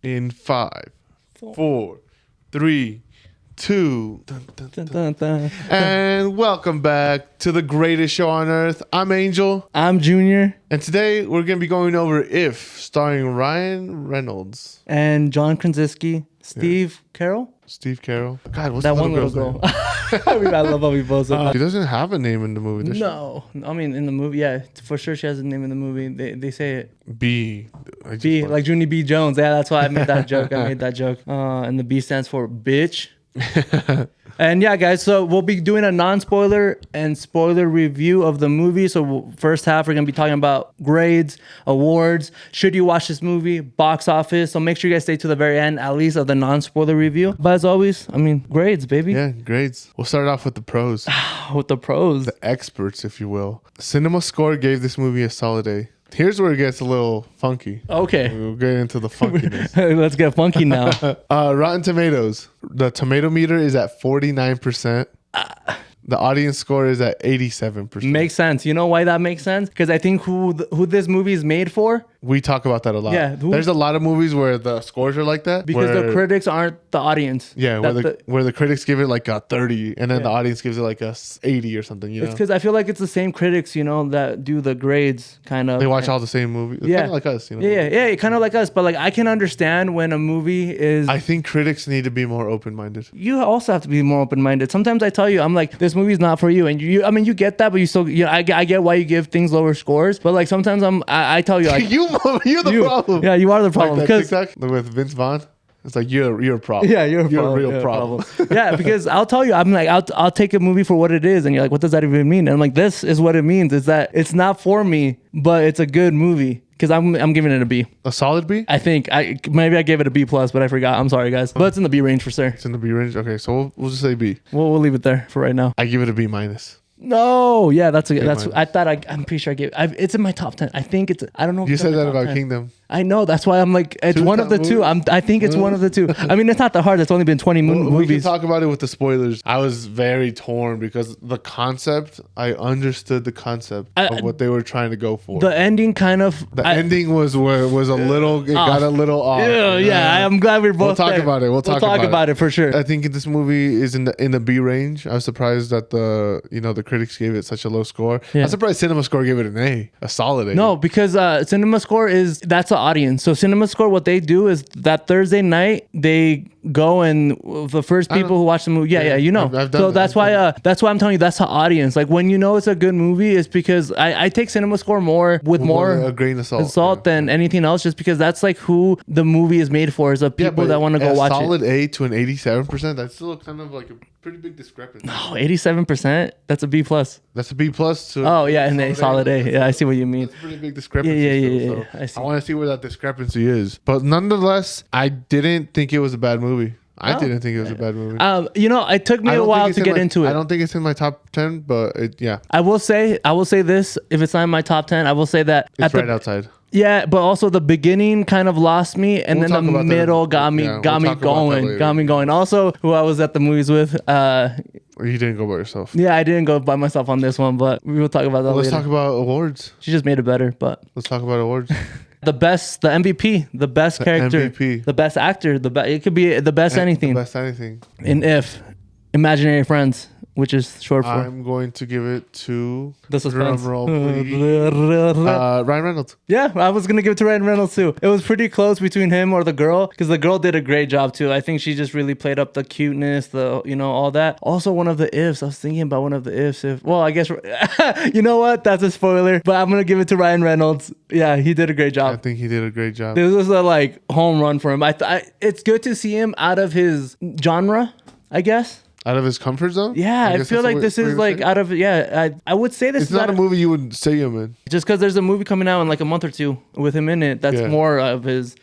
In 5, 4, 3, 2, and welcome back to the greatest show on earth. I'm Angel. I'm Junior. And today we're going to be going over If, starring Ryan Reynolds. And John Kransinski. Steve Carell? Steve Carell. God, what's that the one little girl? I love how we both said She doesn't have a name in the movie, does she? No. I mean, in the movie, yeah. For sure she has a name in the movie. They say it. B. B, like Junie B. Jones. Yeah, that's why I made that joke. And the B stands for bitch. And yeah, guys, so we'll be doing a non-spoiler and spoiler review of the movie. So first half, we're going to be talking about grades, awards, should you watch this movie, box office. So make sure you guys stay to the very end, at least of the non-spoiler review. But as always, I mean, grades, baby. Yeah, grades. We'll start off with the pros. With the pros. The experts, if you will. Cinema Score gave this movie a solid A. Here's where it gets a little funky. Okay. We'll get into the funkiness. Let's get funky now. Rotten Tomatoes. The tomato meter is at 49%. The audience score is at 87%. Makes sense. You know why that makes sense? Because I think who this movie is made for. We talk about that a lot. Yeah, there's a lot of movies where the scores are like that. Because the critics aren't the audience. Yeah, where the critics give it like a 30 and then the audience gives it like a 80 or something. You know? It's because I feel like it's the same critics, that do the grades kind of. They watch all the same movies. It's kind of like us. Yeah, kind of like us. But like I can understand when a movie is. I think critics need to be more open-minded. You also have to be more open-minded. Sometimes I tell you, I'm like, this movie's not for you. And you get that, but you still, I get why you give things lower scores. But like sometimes I tell you, like, you're the problem. Yeah, you are the problem. Like that TikTok with Vince Vaughn. It's like you're a problem. Yeah, you're a real problem. Yeah, because I'll tell you, I'm like, I'll take a movie for what it is, and you're like, what does that even mean? And I'm like, this is what it means. Is that it's not for me, but it's a good movie. Because I'm giving it a B. A solid B? I think maybe I gave it a B plus, but I forgot. I'm sorry, guys, but it's in the B range for sure. It's in the B range. Okay, so we'll just say B. We'll leave it there for right now. I give it a B minus. No, yeah, that's I thought I'm pretty sure it's in my top 10. I think I don't know. You said that about 10. Kingdom. I know, that's why I'm like, it's one of the two. I think it's one of the two. I mean, it's not that hard. It's only been 20 movies. We can talk about it with the spoilers. I was very torn because the concept, I understood the concept of what they were trying to go for. The ending kind of. The ending was a little, it got a little off. Yeah, I'm glad we're both We'll talk about it. We'll talk about it for sure. I think this movie is in the B range. I was surprised that the critics gave it such a low score. Yeah. I'm surprised Cinema Score gave it an A, a solid A. No, because Cinema Score that's the audience. So Cinema Score, what they do is that Thursday night they go and the first people who watch the movie. Yeah, I've done that's why I'm telling you that's the audience. Like when it's a good movie, it's because I take Cinema Score more a grain of salt than anything else, just because that's like who the movie is made for, is the people that want to go watch it. A solid A to an 87%. That's still kind of like a pretty big discrepancy. No, 87%. That's a B plus. That's a B plus. And a solid A. Yeah, I see what you mean. That's a pretty big discrepancy. Yeah. I see. I want to see where that discrepancy is. But nonetheless, I didn't think it was a bad movie. I didn't think it was a bad movie. It took me a while to get into it. I don't think it's in my top 10, but I will say this. If it's not in my top 10, I will say that it's right outside. Yeah, but also the beginning kind of lost me, and then the middle got me going. Also, who I was at the movies with. You didn't go by yourself. Yeah, I didn't go by myself on this one, but we will talk about that later. Let's talk about awards. She just made it better, but let's talk about awards. The MVP, the best character, MVP. The best actor, it could be the best anything. The best anything. In If, Imaginary Friends, which is short for. I'm going to give it to the suspense. Drum roll, please. Ryan Reynolds. Yeah, I was gonna give it to Ryan Reynolds too. It was pretty close between him or the girl, because the girl did a great job too. I think she just really played up the cuteness, all that. Also, one of the ifs. I was thinking about one of the ifs. I guess you know what? That's a spoiler, but I'm gonna give it to Ryan Reynolds. Yeah, he did a great job. I think he did a great job. This was a home run for him. It's good to see him out of his genre, I guess. Out of his comfort zone? Yeah, I feel like this is like out of, I would say this is not a movie you would say him in. Just because there's a movie coming out in like a month or two with him in it. That's more of his,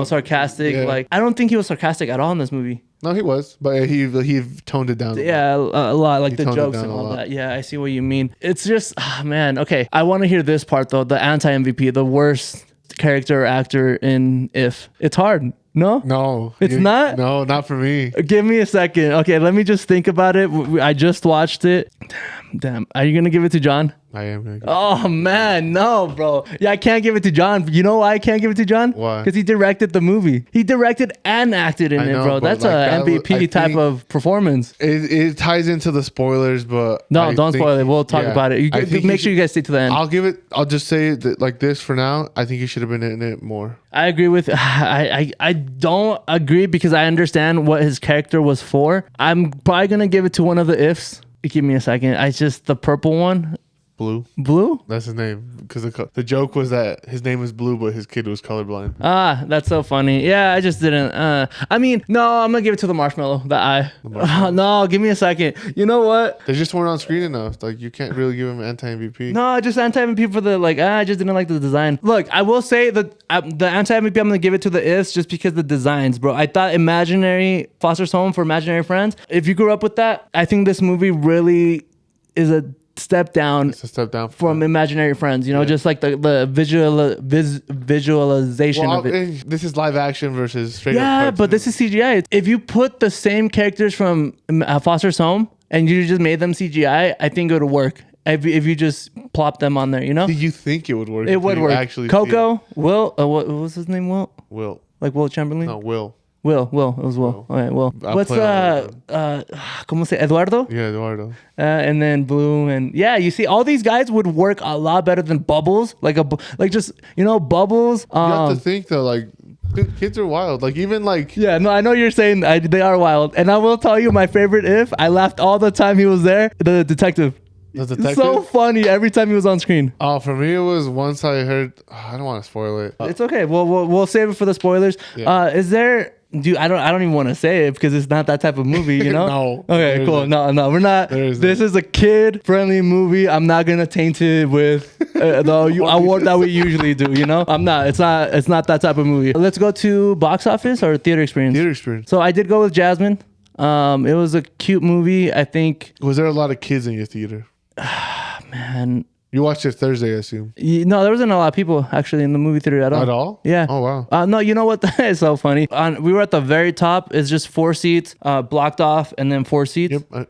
sarcastic. Yeah. Like, I don't think he was sarcastic at all in this movie. No, he was, but he toned it down. A lot, like the jokes and all that. Yeah, I see what you mean. It's just, man, okay. I want to hear this part though. The anti-MVP, the worst character or actor in If. It's hard. No, it's not. No, not for me. Give me a second. Okay, let me just think about it. I just watched it. Damn. Are you gonna give it to John? I am gonna give Oh man, no, bro. Yeah, I can't give it to John. You know why I can't give it to John? Why? Because he directed the movie. He directed and acted in I it, know, bro. but That's like a that was- MVP I type think- of performance. it ties into the spoilers, but No, I don't think- spoil it. We'll talk yeah, about it. I think Make sure you guys stay to the end. I'll just say it like this for now. I think he should have been in it more. I agree with. I don't agree because I understand what his character was for. I'm probably gonna give it to one of the ifs. Give me a second. I just the purple one, blue. That's his name, because the joke was that his name was Blue, but his kid was colorblind. Ah, that's so funny. Yeah, I just didn't. I mean, no, I'm gonna give it to the marshmallow. The eye. No, give me a second. You know what? They just weren't on screen enough. Like, you can't really give him anti-MVP. No, just anti-MVP for the like. I just didn't like the design. Look, I will say that the anti-MVP, I'm gonna give it to the ifs just because the designs, bro. I thought imaginary foster home for imaginary friends. If you grew up with that, I think this movie really is a step down. It's a step down from imaginary friends, you know, just like the visualization of it. This is live action versus straight up Yeah, cartoon. but this is CGI. If you put the same characters from Foster's Home and you just made them CGI, I think it would work. If you just plop them on there, you know, Do you think it would work? it would work. Actually, Coco, Will, what was his name? Will. Like Will Chamberlain? No, Will. Will, it was Will. All right, Will. I'll What's play ¿cómo se? Eduardo? Yeah, Eduardo. And then Blue, and yeah, you see, all these guys would work a lot better than Bubbles, like just Bubbles. You have to think though, like, dude, kids are wild. Like, even like, Yeah, no, I know you're saying they are wild, and I will tell you my favorite. If I laughed all the time he was there, the detective. the detective. So funny every time he was on screen. Oh, for me it was once I heard. I don't want to spoil it. It's okay. We'll save it for the spoilers. Yeah. Is there? Dude, I don't even want to say it because it's not that type of movie, you know? No. Okay, There cool. isn't. No, we're not. There isn't. This is a kid-friendly movie. I'm not gonna taint it with the award that we usually do. You know, I'm not. It's not that type of movie. Let's go to box office or theater experience. Theater experience. So I did go with Jasmine. It was a cute movie. I think, Was there a lot of kids in your theater? man. You watched it Thursday, I assume. No, there wasn't a lot of people actually in the movie theater at all. At all? Yeah. Oh wow. No, you know what? That is so funny. We were at the very top. It's just 4 seats, blocked off, and then 4 seats. Yep.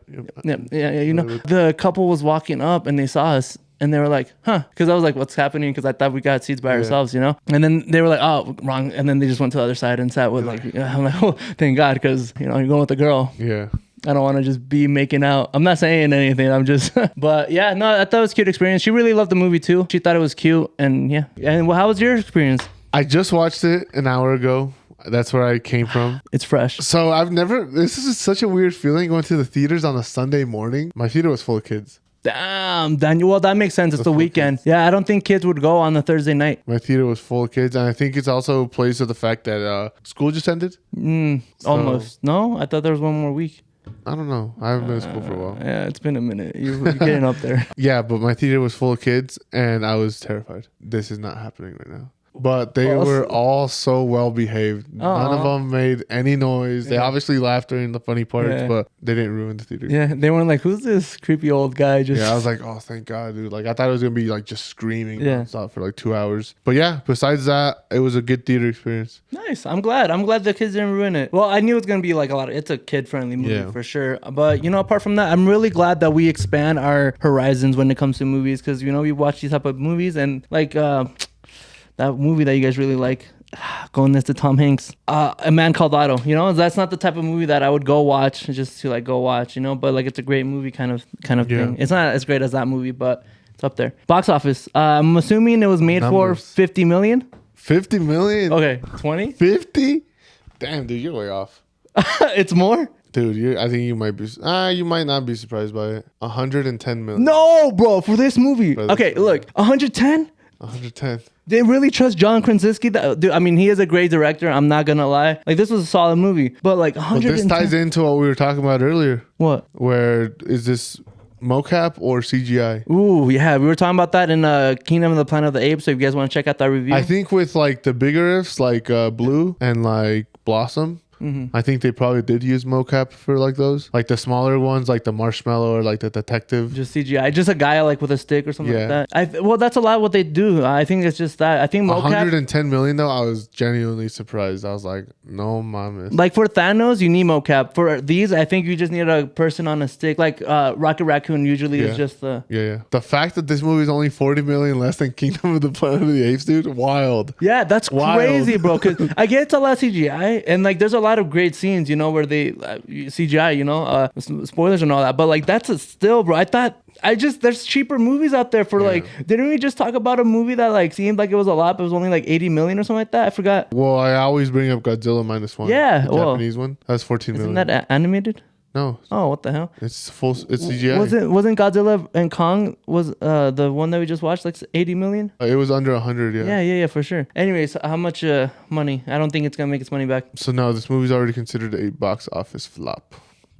Yeah. You know, the couple was walking up and they saw us. And they were like, huh? Because I was like, what's happening? Because I thought we got seats by ourselves, you know? And then they were like, oh, wrong. And then they just went to the other side and sat with like, I'm like, oh, thank God. Because, you know, you're going with a girl. Yeah. I don't want to just be making out. I'm not saying anything. I'm just, but yeah, no, I thought it was a cute experience. She really loved the movie too. She thought it was cute. And yeah. And how was your experience? I just watched it an hour ago. That's where I came from. It's fresh. So this is such a weird feeling going to the theaters on a Sunday morning. My theater was full of kids. Damn, Daniel. Well, that makes sense. It's the weekend. Yeah, I don't think kids would go on the Thursday night. My theater was full of kids. And I think it's also plays to the fact that school just ended. Almost. No, I thought there was one more week. I don't know. I haven't been to school for a while. Yeah, it's been a minute. You're getting up there. Yeah, but my theater was full of kids and I was terrified. This is not happening right now. But they were all so well behaved. None of them made any noise. They obviously laughed during the funny parts, but they didn't ruin the theater. Yeah, they weren't like, who's this creepy old guy? Just Yeah, I was like, oh, thank God, dude. Like, I thought it was going to be like just screaming nonstop for like 2 hours. But yeah, besides that, it was a good theater experience. Nice. I'm glad the kids didn't ruin it. Well, I knew it was going to be like it's a kid-friendly movie for sure. But, you know, apart from that, I'm really glad that we expand our horizons when it comes to movies because, you know, we watch these type of movies and like, that movie that you guys really like, going next to Tom Hanks, A Man Called Otto. You know, that's not the type of movie that I would go watch just to like go watch. You know, but like it's a great movie kind of thing. It's not as great as that movie, but it's up there. Box office. I'm assuming it was made for 50 million. 50 million. Okay, 20. 50. Damn, dude, you're way off. It's more. Dude, I think you might be. You might not be surprised by it. 110 million. No, bro, for this movie. Okay, look, 110. 110. They really trust John Kransinski. Dude, I mean, he is a great director. I'm not gonna lie. Like, this was a solid movie. But like, 110. But this ties into what we were talking about earlier. What? Where is this mocap or CGI? Ooh, yeah, we were talking about that in Kingdom of the Planet of the Apes. So if you guys want to check out that review, I think with like the bigger ifs, like Blue and like Blossom, I think they probably did use mocap for like those, like the smaller ones, like the marshmallow or like the detective. Just CGI, just a guy like with a stick or something like that. Well, that's a lot what they do. I think it's just that. I think mocap. 110 million though, I was genuinely surprised. I was like, no mames. Like for Thanos, you need mocap. For these, I think you just need a person on a stick. Like Rocket Raccoon usually is just the. Yeah. The fact that this movie is only 40 million less than Kingdom of the Planet of the Apes, dude, wild. Yeah, that's crazy, bro. Because I get it's a lot of CGI, and like there's a lot of great scenes, you know, where they CGI, you know, spoilers and all that. But like that's still, bro. There's cheaper movies out there for like. Didn't we just talk about a movie that like seemed like it was a lot, but it was only like 80 million or something like that? I forgot. Well, I always bring up Godzilla -1. Yeah, the Japanese one. That's 14 million. Isn't that animated? No. Oh, what the hell? It's CGI. Wasn't Godzilla and Kong was the one that we just watched like 80 million? It was under 100. Yeah, for sure. Anyways, how much money? I don't think it's gonna make its money back. So no, this movie's already considered a box office flop.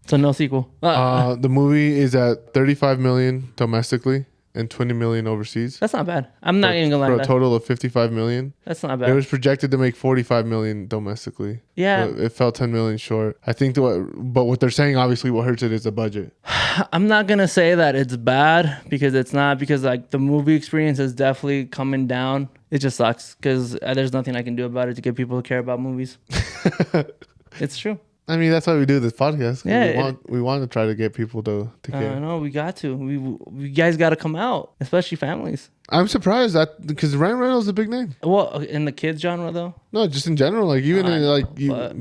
So no sequel. The movie is at 35 million domestically and 20 million overseas. That's not bad. I'm not even gonna lie. For a total of 55 million. That's not bad. It was projected to make 45 million domestically. Yeah. But it fell 10 million short. I think but what they're saying, obviously what hurts it is the budget. I'm not gonna say that it's bad because it's not, because like the movie experience is definitely coming down. It just sucks because there's nothing I can do about it to get people to care about movies. It's true. I mean, that's why we do this podcast. Yeah, we want to try to get people to care. No, we got to. We guys got to come out, especially families. I'm surprised that because Ryan Reynolds is a big name. Well, in the kids genre though. No, just in general, like even in like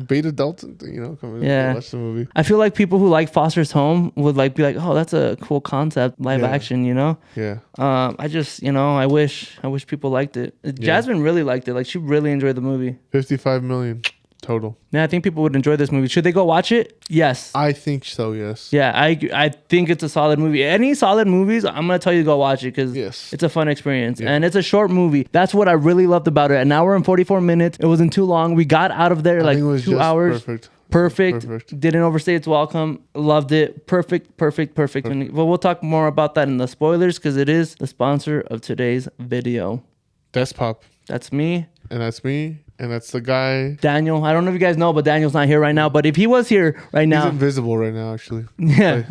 beta adults, you know, come and watch the movie. I feel like people who like Foster's Home would like be like, oh, that's a cool concept, live action, you know. Yeah. I just, you know, I wish people liked it. Jasmine really liked it. Like she really enjoyed the movie. 55 million. Total. Yeah, I think people would enjoy this movie. Should they go watch it? Yes. I think so, yes. Yeah, I think it's a solid movie. Any solid movies, I'm going to tell you to go watch it because it's a fun experience. Yeah. And it's a short movie. That's what I really loved about it. An hour and 44 minutes. It wasn't too long. We got out of there like 2 hours. Perfect. Didn't overstay its welcome. Loved it. Perfect. Well, we'll talk more about that in the spoilers because it is the sponsor of today's video. That's Pop. That's me. And that's me. And that's the guy. Daniel. I don't know if you guys know, but Daniel's not here right now. But if he was here right now. He's invisible right now, actually. Yeah.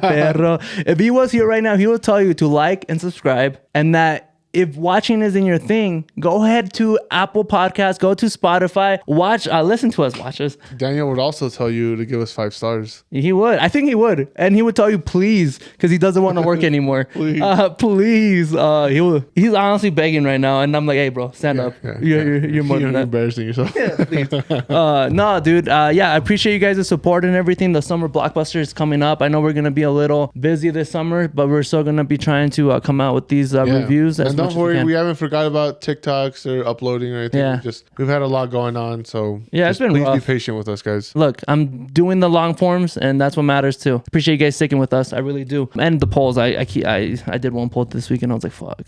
Perro. If he was here right now, he would tell you to like and subscribe. And that if watching is in your thing, go ahead to Apple Podcasts, go to Spotify, listen to us, watch us. Daniel would also tell you to give us 5 stars. He would. I think he would. And he would tell you please, because he doesn't want to work anymore. Please. He's honestly begging right now. And I'm like, hey, bro, stand up. You're more than that. Embarrassing yourself. Please. No, dude. I appreciate you guys' support and everything. The summer blockbuster is coming up. I know we're going to be a little busy this summer, but we're still going to be trying to come out with these reviews. Don't worry, we haven't forgot about TikToks or uploading or anything. Yeah. We've had a lot going on, so it's been please rough. be patient with us, guys. Look, I'm doing the long forms, and that's what matters too. Appreciate you guys sticking with us. I really do. And the polls, I did one poll this week, and I was like, fuck,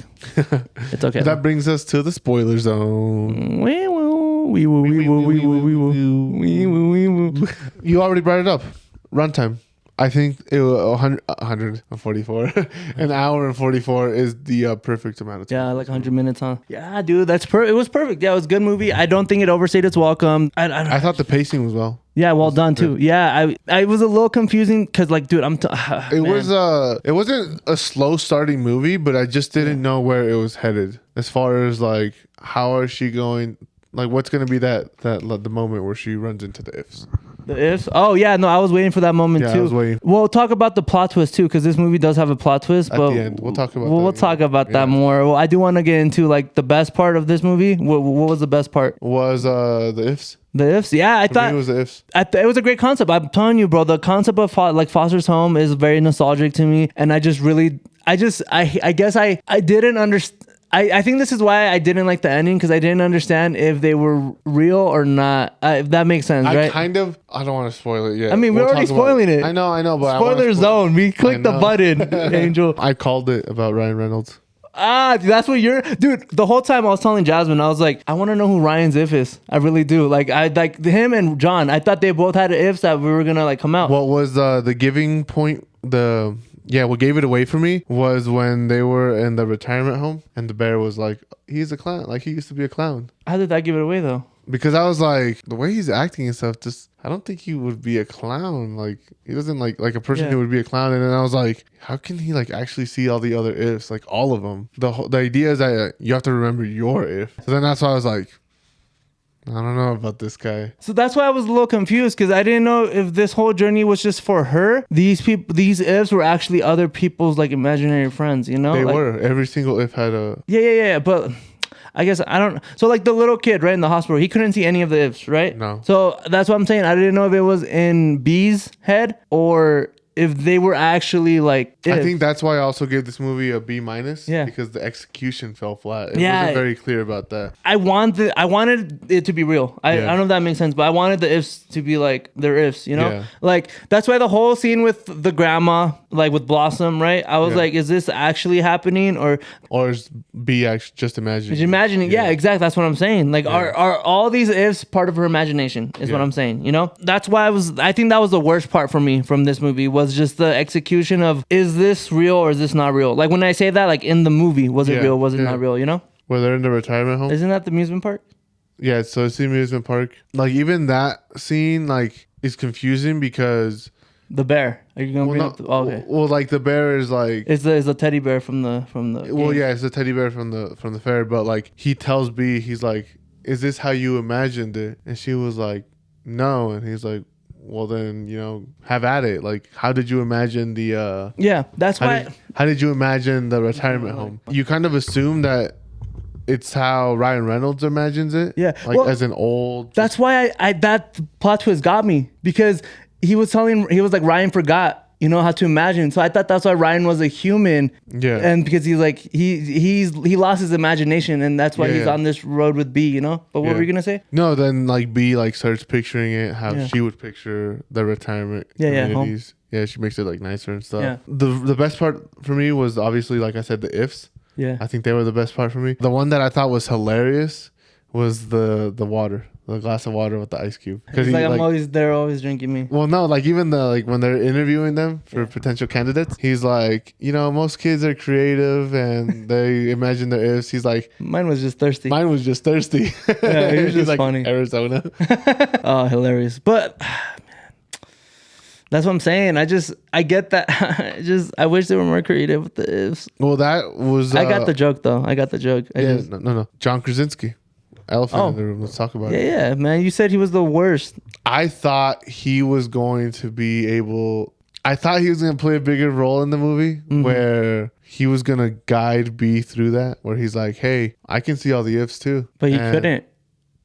it's okay. That brings us to the spoiler zone. You already brought it up. Runtime. I think it was 144. An hour and 44 is the perfect amount of time. Yeah, like 100 minutes, huh? Yeah, dude, it was perfect. Yeah, it was a good movie. I don't think it overstayed its welcome. I thought the pacing was well. Yeah, well done too. Yeah, I was a little confusing because, like, dude, it wasn't a slow starting movie, but I just didn't know where it was headed as far as like how is she going. Like, what's gonna be the moment where she runs into the ifs? The ifs? Oh yeah, no, I was waiting for that moment too. I was waiting. We'll talk about the plot twist too, because this movie does have a plot twist. But at the end, we'll talk about. We'll talk about that more. Well, I do want to get into like the best part of this movie. What was the best part? Was the ifs? The ifs? Yeah, I thought it was the ifs. It was a great concept. I'm telling you, bro. The concept of like Foster's Home is very nostalgic to me, and I guess I didn't understand. I think this is why I didn't like the ending, because I didn't understand if they were real or not. If that makes sense, right? I don't want to spoil it yet. I mean, we're already spoiling it. I know, but spoiler zone. We clicked the button, Angel. I called it about Ryan Reynolds. That's what dude. The whole time I was telling Jasmine, I was like, I want to know who Ryan's if is. I really do. Like, I like him and John. I thought they both had ifs that we were gonna like come out. What was the giving point? What gave it away for me was when they were in the retirement home and the bear was like, he's a clown. Like, he used to be a clown. How did that give it away though? because I was like, the way he's acting and stuff, just I don't think he would be a clown. Like he doesn't like a person who would be a clown. And then I was like, how can he like actually see all the other ifs, like all of them? The idea is that you have to remember your if. So then that's why I was like, I don't know about this guy. So that's why I was a little confused, because I didn't know if this whole journey was just for her. These people, these ifs were actually other people's like imaginary friends, you know? They like, were. Every single if had a... Yeah. But I guess I don't... So like the little kid, right, in the hospital, he couldn't see any of the ifs, right? No. So that's what I'm saying. I didn't know if it was in B's head or if they were actually like ifs. I think that's why I also gave this movie a B-, Yeah. because the execution fell flat. It wasn't very clear about that. I wanted it to be real. I don't know if that makes sense, but I wanted the ifs to be like their ifs, you know? Yeah. Like that's why the whole scene with the grandma, like with Blossom, right? I was like, is this actually happening or is B actually just imagining? is imagining? Yeah, exactly. That's what I'm saying. Like are all these ifs part of her imagination is what I'm saying, you know? That's why I think that was the worst part for me from this movie was just the execution of, is this real or is this not real? Like when I say that, like in the movie, was it real? Was it not real? You know? Where they're in the retirement home. Isn't that the amusement park? Yeah, so it's the amusement park. Like even that scene, like is confusing because the bear. Are you gonna bring up? Okay. Well, like the bear is like it's the teddy bear from the. Well, yeah, it's the teddy bear from the fair. But like he tells B, he's like, "Is this how you imagined it?" And she was like, "No," and he's like, well then, you know, have at it. Like, how did you imagine the that's why how did you imagine the retirement home? You kind of assume that it's how Ryan Reynolds imagines it. Yeah. Like well, as an old... That's why I that plot twist got me, because he was like, Ryan forgot, you know, how to imagine. So I thought that's why Ryan was a human. Yeah. And because he's like, he lost his imagination, and that's why he's on this road with B, you know? But what were you going to say? No, then like B like starts picturing it, how she would picture the retirement communities. Yeah, she makes it like nicer and stuff. Yeah. The best part for me was obviously, like I said, the ifs. Yeah. I think they were the best part for me. The one that I thought was hilarious was the water. The glass of water with the ice cube. Because like, I'm always drinking me. Well, no, like even when they're interviewing them for potential candidates, he's like, you know, most kids are creative and they imagine their ifs. He's like, mine was just thirsty. Yeah, he was just like, funny. Arizona. Oh, hilarious. But that's what I'm saying. I get that. I wish they were more creative with the ifs. Well, that was... I got the joke though. No. John Krasinski. Elephant in the room. Let's talk about it. Yeah, man. You said he was the worst. I thought he was going to be able... I thought he was going to play a bigger role in the movie where he was going to guide B through that. Where he's like, hey, I can see all the ifs too. But he couldn't.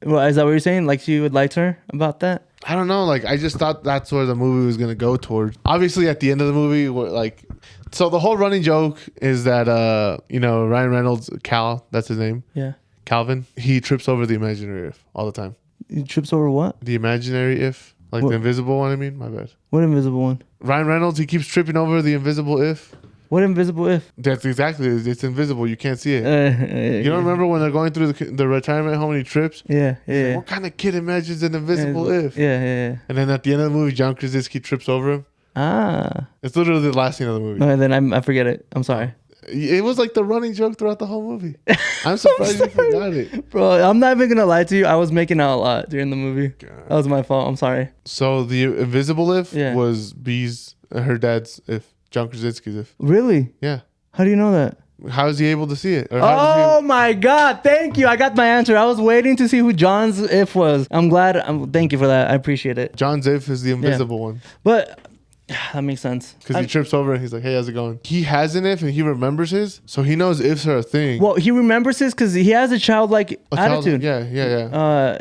Well, is that what you're saying? Like she would lie to her about that? I don't know. Like I just thought that's where the movie was going to go towards. Obviously, at the end of the movie, like... So the whole running joke is that, you know, Ryan Reynolds, Cal, that's his name. Yeah. Calvin, he trips over the imaginary if all the time. He trips over what? The imaginary if. Like the invisible one, I mean? My bad. What invisible one? Ryan Reynolds, he keeps tripping over the invisible if. What invisible if? That's exactly it. It's invisible. You can't see it. You don't remember when they're going through the retirement home and he trips? Yeah. Like, what kind of kid imagines an invisible if? Yeah. And then at the end of the movie, John Krasinski trips over him. Ah. It's literally the last scene of the movie. And then I forget it. I'm sorry. It was like the running joke throughout the whole movie. I'm surprised you forgot it. Bro, I'm not even going to lie to you. I was making out a lot during the movie. God. That was my fault. I'm sorry. So the invisible if was her dad's if. John Krasinski's if. Really? Yeah. How do you know that? How is he able to see it? Oh my God. Thank you. I got my answer. I was waiting to see who John's if was. I'm glad. Thank you for that. I appreciate it. John's if is the invisible one. But... that makes sense. Because he trips over and he's like, hey, how's it going? He has an if and he remembers his, so he knows ifs are a thing. Well, he remembers his because he has a childlike attitude. Yeah.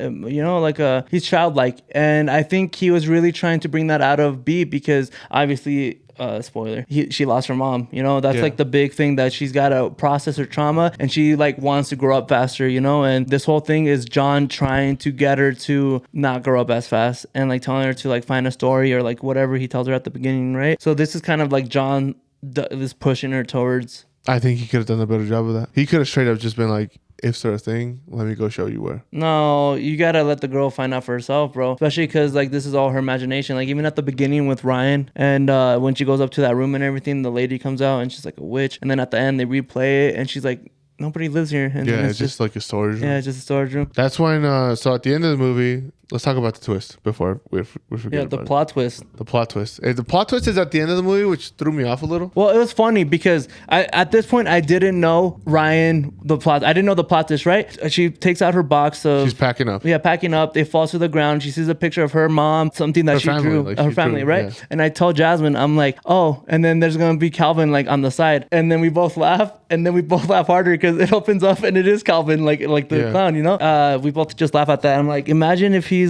You know, like he's childlike. And I think he was really trying to bring that out of B because obviously... spoiler, she lost her mom, you know. That's like the big thing, that she's got to process her trauma and she like wants to grow up faster, you know. And this whole thing is John trying to get her to not grow up as fast and like telling her to like find a story or like whatever he tells her at the beginning, right? So this is kind of like John is pushing her towards... I think he could have done a better job of that. He could have straight up just been like, ifs are a thing, let me go show you where. No, you gotta let the girl find out for herself, bro. Especially because like this is all her imagination. Like even at the beginning with Ryan, and when she goes up to that room and everything, the lady comes out and she's like a witch. And then at the end they replay it and she's like nobody lives here. And yeah, it's just like a storage room. Yeah, it's just a storage room. That's when, so at the end of the movie, let's talk about the twist before we forget Yeah, the about plot twist. The plot twist. The plot twist is at the end of the movie, which threw me off a little. Well, it was funny because at this point, I didn't know Ryan, the plot. I didn't know the plot twist, right? She takes out her box of... She's packing up. Yeah, packing up. They fall to the ground. She sees a picture of her mom, something that she drew. Her family, right? Yeah. And I tell Jasmine, I'm like, oh, and then there's going to be Calvin like on the side. And then we both laugh. And then we both laugh harder because it opens up and it is Calvin, like the clown, you know? We both just laugh at that. I'm like, imagine if he's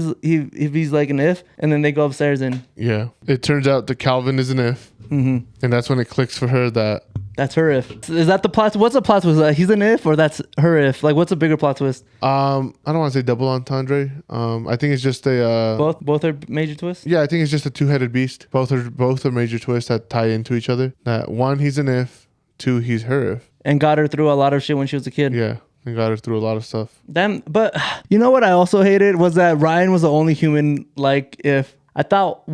like an if, and then they go upstairs and... Yeah. It turns out that Calvin is an if. Mm-hmm. And that's when it clicks for her that... That's her if. Is that the plot? What's the plot twist? He's an if, or that's her if? Like, what's a bigger plot twist? I don't want to say double entendre. I think it's just a... Both are major twists? Yeah, I think it's just a two-headed beast. Both are major twists that tie into each other. That one, he's an if. Two, he's her if. And got her through a lot of shit when she was a kid. Yeah. And got her through a lot of stuff. But you know what I also hated was that Ryan was the only human, like, if... I thought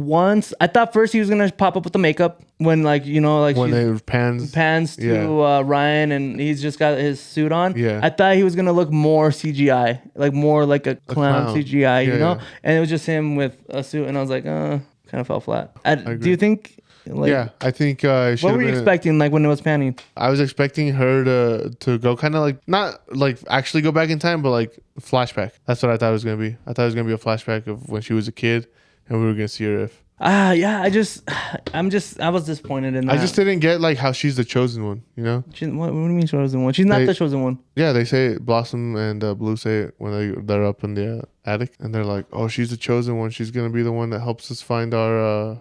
first he was gonna pop up with the makeup when, like, you know, like when they pans to Ryan and he's just got his suit on. Yeah. I thought he was gonna look more CGI, like more like a clown CGI, you know. Yeah. And it was just him with a suit, and I was like, kind of fell flat. Do you think? Like, yeah, I think. What were you expecting, like when it was panning? I was expecting her to go kind of like not like actually go back in time, but like flashback. That's what I thought it was gonna be. I thought it was gonna be a flashback of when she was a kid. And we were gonna see her if. Yeah. I was disappointed in that. I just didn't get like how she's the chosen one. You know. What do you mean chosen one? She's not the chosen one. Yeah, they say it, Blossom and Blue say it when they're up in the attic, and they're like, "Oh, she's the chosen one. She's gonna be the one that helps us find our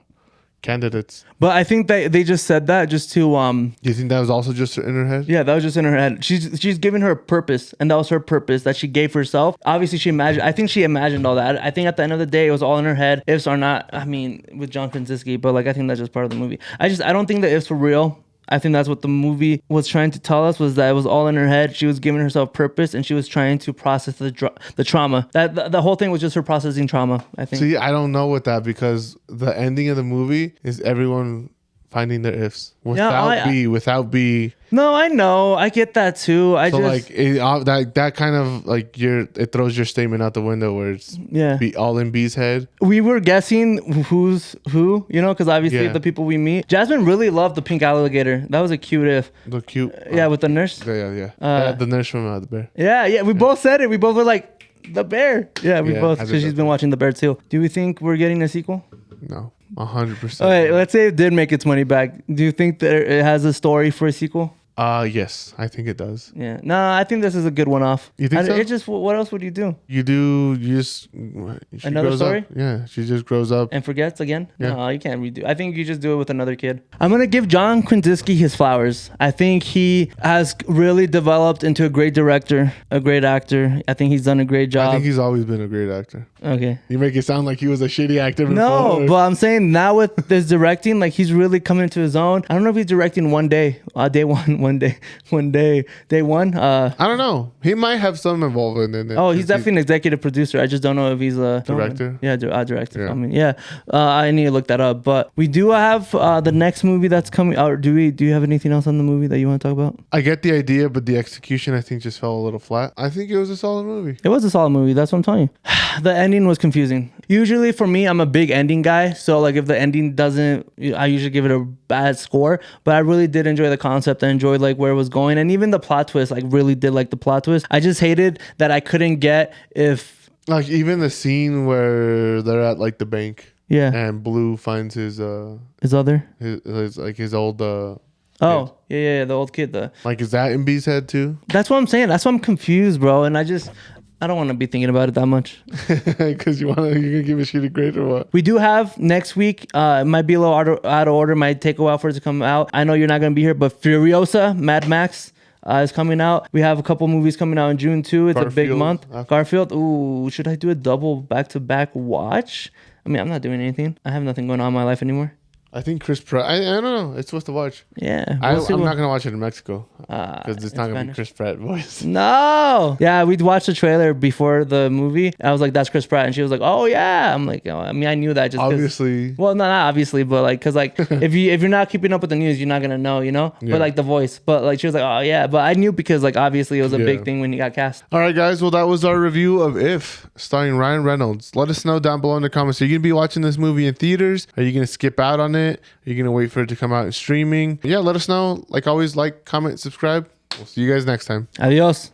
candidates." But I think they just said that just to Do you think that was also just in her head? Yeah, that was just in her head. She's giving her a purpose, and that was her purpose that she gave herself. Obviously, I think she imagined all that. I think at the end of the day, it was all in her head. Ifs are not. I mean, with John Kransinski, but like I think that's just part of the movie. I don't think the ifs were real. I think that's what the movie was trying to tell us, was that it was all in her head. She was giving herself purpose, and she was trying to process the trauma. That the whole thing was just her processing trauma, I think. See, I don't know with that, because the ending of the movie is everyone finding their ifs without B. No, I know. I get that too. That kind of like it throws your statement out the window where it's all in B's head. We were guessing who's who, you know, because obviously the people we meet. Jasmine really loved the pink alligator. That was a cute if. The cute. With the nurse. Yeah. The nurse from the bear. Yeah. We both said it. We both were like, the bear. Yeah, we both, because she's been watching The Bear too. Do we think we're getting a sequel? No. 100%. All right, let's say it did make its money back. Do you think that it has a story for a sequel? Yes, I think it does. Yeah. No, I think this is a good one-off. You think so? It just, what else would you do? Another story? Yeah, she just grows up. And forgets again? Yeah. No, you can't redo. I think you just do it with another kid. I'm going to give John Kransinski his flowers. I think he has really developed into a great director, a great actor. I think he's done a great job. I think he's always been a great actor. Okay. You make it sound like he was a shitty actor before. No, but I'm saying now with this directing, like he's really coming into his own. I don't know if he's directing one day, day one. I don't know. He might have some involvement in it. Oh, he's definitely an executive producer. I just don't know if he's a director. Yeah, director. Yeah. I mean, I need to look that up. But we do have the next movie that's coming out. Do you have anything else on the movie that you want to talk about? I get the idea, but the execution I think just fell a little flat. I think it was a solid movie. It was a solid movie. That's what I'm telling you. The ending was confusing. Usually for me, I'm a big ending guy. So like if the ending doesn't, I usually give it a bad score. But I really did enjoy the concept. I enjoyed like where it was going. And even the plot twist, like really did like the plot twist. I just hated that I couldn't get if... Like even the scene where they're at like the bank. Yeah. And Blue finds his other? His old... the old kid. Like is that in B's head too? That's what I'm saying. That's why I'm confused, bro. And I don't want to be thinking about it that much. Because you're going to give a shitty grade or what? We do have next week, it might be a little out of order, might take a while for it to come out. I know you're not going to be here, but Furiosa, Mad Max is coming out. We have a couple movies coming out in June too. It's a big month. Garfield. Ooh, should I do a double back-to-back watch? I mean, I'm not doing anything. I have nothing going on in my life anymore. I think Chris Pratt. I don't know. It's supposed to watch. Yeah. I'm not gonna watch it in Mexico because it's not gonna Spanish. be Chris Pratt voice. No. Yeah, we'd watched the trailer before the movie. I was like, "That's Chris Pratt," and she was like, "Oh yeah." I'm like, I mean, I knew that just Obviously. Well, not obviously, but like, cause like, if you're not keeping up with the news, you're not gonna know, you know. Yeah. But like the voice, but like she was like, "Oh yeah," but I knew because like obviously it was a big thing when he got cast. All right, guys. Well, that was our review of If, starring Ryan Reynolds. Let us know down below in the comments. Are you gonna be watching this movie in theaters? Are you gonna skip out on it? Are you gonna wait for it to come out in streaming? Yeah, let us know. Like always, like, comment, subscribe. We'll see you guys next time. Adios.